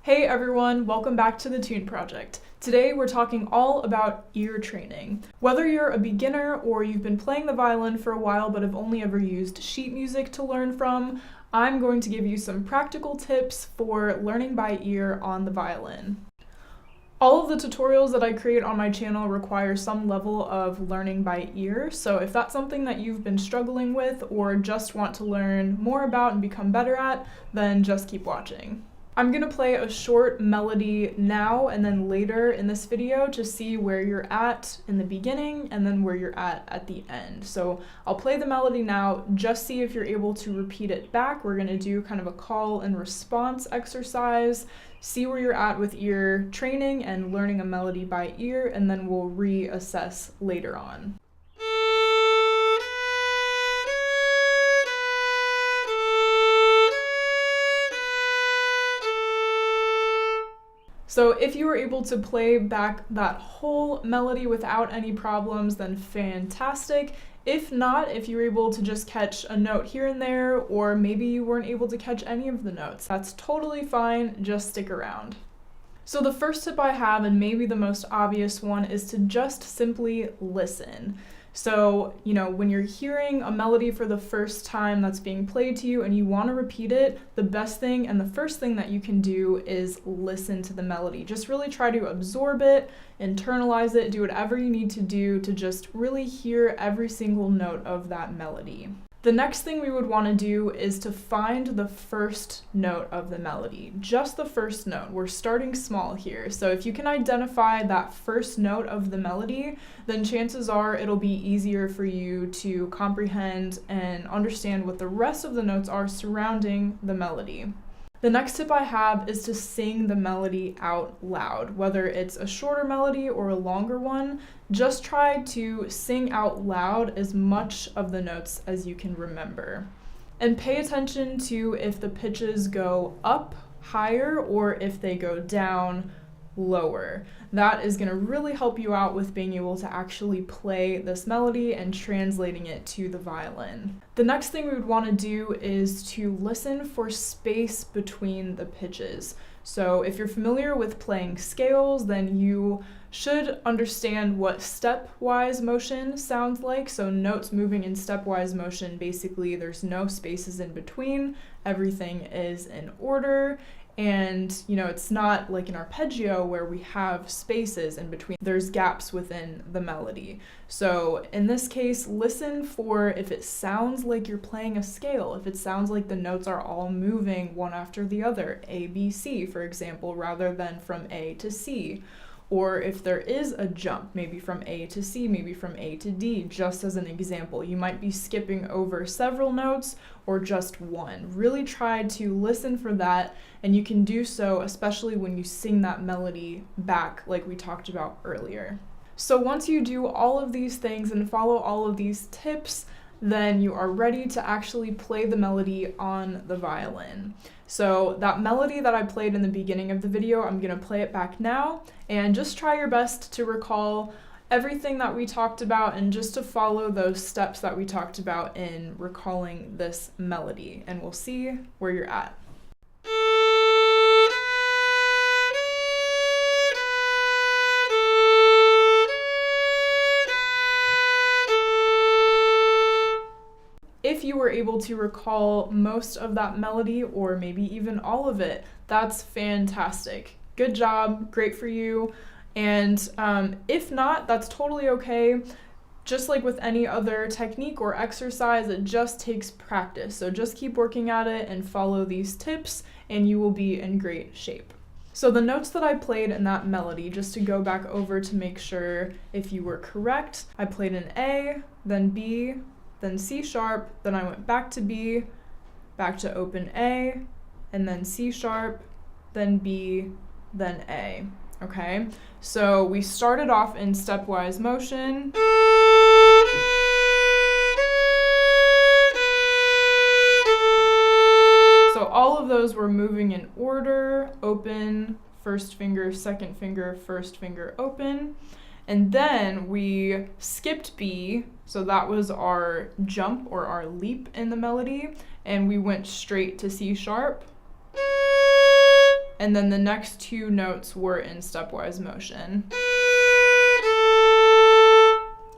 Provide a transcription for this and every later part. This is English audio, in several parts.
Hey everyone, welcome back to the Tune Project. Today we're talking all about ear training. Whether you're a beginner or you've been playing the violin for a while but have only ever used sheet music to learn from, I'm going to give you some practical tips for learning by ear on the violin. All of the tutorials that I create on my channel require some level of learning by ear, so if that's something that you've been struggling with or just want to learn more about and become better at, then just keep watching. I'm going to play a short melody now and then later in this video to see where you're at in the beginning and then where you're at the end. So I'll play the melody now, just see if you're able to repeat it back. We're going to do kind of a call and response exercise, see where you're at with ear training and learning a melody by ear, and then we'll reassess later on. So if you were able to play back that whole melody without any problems, then fantastic. If not, if you were able to just catch a note here and there, or maybe you weren't able to catch any of the notes, that's totally fine, just stick around. So the first tip I have, and maybe the most obvious one, is to just simply listen. So, when you're hearing a melody for the first time that's being played to you and you want to repeat it, the best thing and the first thing that you can do is listen to the melody. Just really try to absorb it, internalize it, do whatever you need to do to just really hear every single note of that melody. The next thing we would want to do is to find the first note of the melody, just the first note. We're starting small here, so if you can identify that first note of the melody, then chances are it'll be easier for you to comprehend and understand what the rest of the notes are surrounding the melody. The next tip I have is to sing the melody out loud. Whether it's a shorter melody or a longer one, just try to sing out loud as much of the notes as you can remember. And pay attention to if the pitches go up higher or if they go down lower. That is going to really help you out with being able to actually play this melody and translating it to the violin. The next thing we would want to do is to listen for space between the pitches. So if you're familiar with playing scales, then you should understand what stepwise motion sounds like. So notes moving in stepwise motion, basically there's no spaces in between, everything is in order. And, it's not like an arpeggio where we have spaces in between. There's gaps within the melody. So in this case, listen for if it sounds like you're playing a scale, if it sounds like the notes are all moving one after the other, A, B, C, for example, rather than from A to C. Or if there is a jump, maybe from A to C, maybe from A to D, just as an example. You might be skipping over several notes or just one. Really try to listen for that, and you can do so especially when you sing that melody back like we talked about earlier. So once you do all of these things and follow all of these tips, then you are ready to actually play the melody on the violin. So that melody that I played in the beginning of the video, I'm going to play it back now, and just try your best to recall everything that we talked about and just to follow those steps that we talked about in recalling this melody, and we'll see where you're at. If you were able to recall most of that melody or maybe even all of it, that's fantastic. Good job, great for you. And if not, that's totally okay. Just like with any other technique or exercise, it just takes practice. So just keep working at it and follow these tips and you will be in great shape. So the notes that I played in that melody, just to go back over to make sure if you were correct, I played an A, then B, then C sharp, then I went back to B, back to open A, and then C sharp, then B, then A. Okay, so we started off in stepwise motion. So all of those were moving in order: open, first finger, second finger, first finger, open. And then we skipped B, so that was our jump or our leap in the melody, and we went straight to C sharp. and then the next 2 notes were in stepwise motion.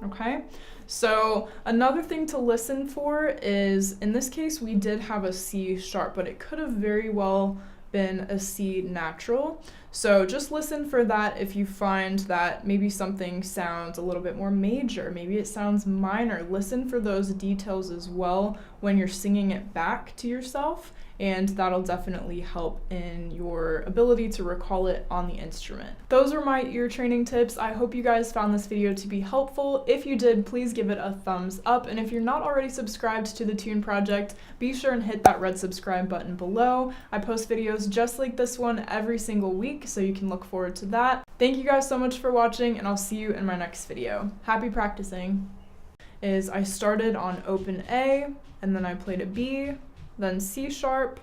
Okay, so another thing to listen for is, in this case we did have a C sharp, but it could have very well been a C natural. So just listen for that if you find that maybe something sounds a little bit more major, maybe it sounds minor. Listen for those details as well when you're singing it back to yourself, and that'll definitely help in your ability to recall it on the instrument. Those are my ear training tips. I hope you guys found this video to be helpful. If you did, please give it a thumbs up, and if you're not already subscribed to the Tune Project, be sure and hit that red subscribe button below. I post videos just like this one every single week, so you can look forward to that. Thank you guys so much for watching, and I'll see you in my next video. Happy practicing. I started on open A, and then I played a B, then C sharp,